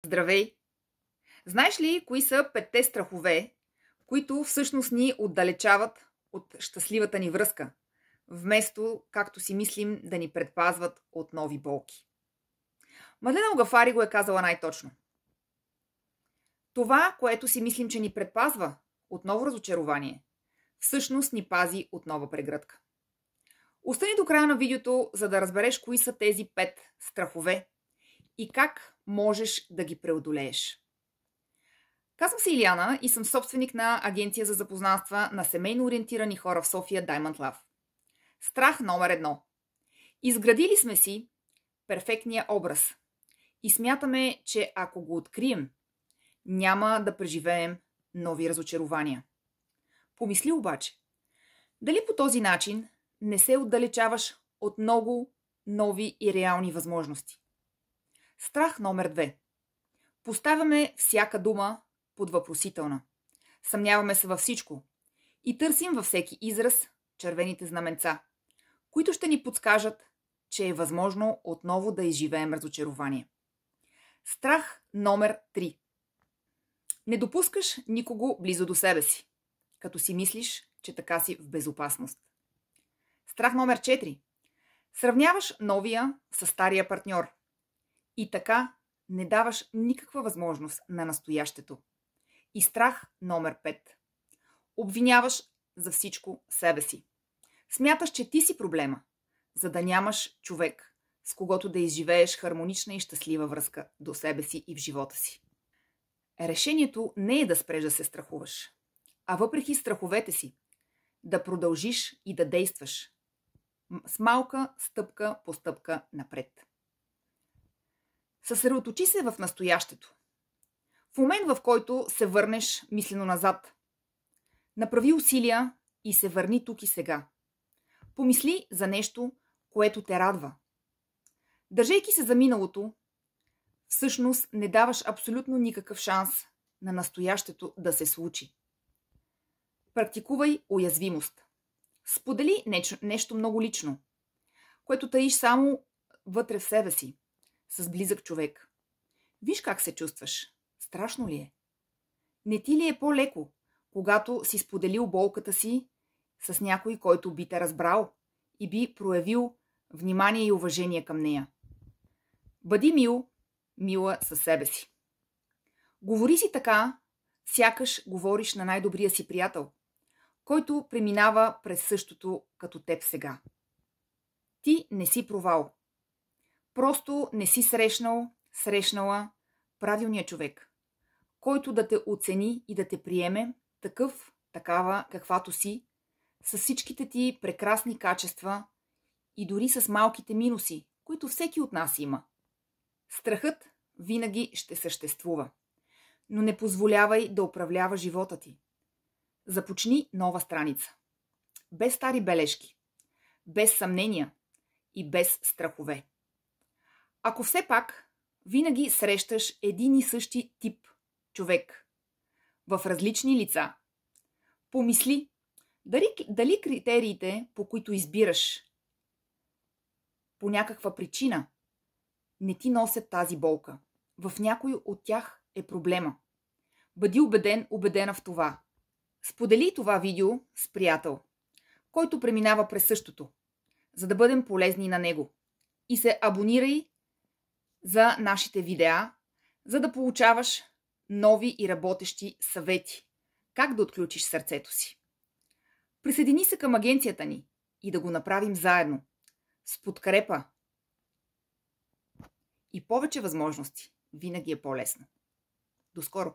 Здравей! Знаеш ли кои са петте страхове, които всъщност ни отдалечават от щастливата ни връзка, вместо, както си мислим, да ни предпазват от нови болки? Мадлена Огафари го е казала най-точно. Това, което си мислим, че ни предпазва от ново разочарование, всъщност ни пази от нова прегръдка. Остани до края на видеото, за да разбереш кои са тези 5 страхове и как можеш да ги преодолееш. Казвам се Илиана и съм собственик на агенция за запознанства на семейно ориентирани хора в София Diamond Love. Страх номер 1. Изградили сме си перфектния образ и смятаме, че ако го открием, няма да преживеем нови разочарования. Помисли обаче, дали по този начин не се отдалечаваш от много нови и реални възможности. Страх номер 2. Поставяме всяка дума под въпросителна. Съмняваме се във всичко и търсим във всеки израз червените знаменца, които ще ни подскажат, че е възможно отново да изживеем разочарование. Страх номер 3. Не допускаш никого близо до себе си, като си мислиш, че така си в безопасност. Страх номер 4. Сравняваш новия с стария партньор и така не даваш никаква възможност на настоящето. И страх номер 5. Обвиняваш за всичко себе си. Смяташ, че ти си проблема, за да нямаш човек, с когото да изживееш хармонична и щастлива връзка до себе си и в живота си. Решението не е да спреш да се страхуваш, а въпреки страховете си, да продължиш и да действаш с малка стъпка по стъпка напред. Съсредоточи се в настоящето. В момент, в който се върнеш мислено назад, направи усилия и се върни тук и сега. Помисли за нещо, което те радва. Държейки се за миналото, всъщност не даваш абсолютно никакъв шанс на настоящето да се случи. Практикувай уязвимост. Сподели нещо много лично, което таиш само вътре в себе си, с близък човек. Виж как се чувстваш. Страшно ли е? Не ти ли е по-леко, когато си споделил болката си с някой, който би те разбрал и би проявил внимание и уважение към нея? Бъди мила със себе си. Говори си така, сякаш говориш на най-добрия си приятел, който преминава през същото като теб сега. Ти не си провал. Просто не си срещнала правилния човек, който да те оцени и да те приеме такава, каквато си, с всичките ти прекрасни качества и дори с малките минуси, които всеки от нас има. Страхът винаги ще съществува, но не позволявай да управлява живота ти. Започни нова страница. Без стари бележки, без съмнения и без страхове. Ако все пак винаги срещаш един и същи тип човек в различни лица, помисли дали критериите, по които избираш по някаква причина, не ти носят тази болка. В някой от тях е проблема. Бъди убедена в това. Сподели това видео с приятел, който преминава през същото, за да бъдем полезни на него. И се абонирай за нашите видеа, за да получаваш нови и работещи съвети как да отключиш сърцето си. Присъедини се към агенцията ни и да го направим заедно, с подкрепа и повече възможности. Винаги е по-лесно. До скоро!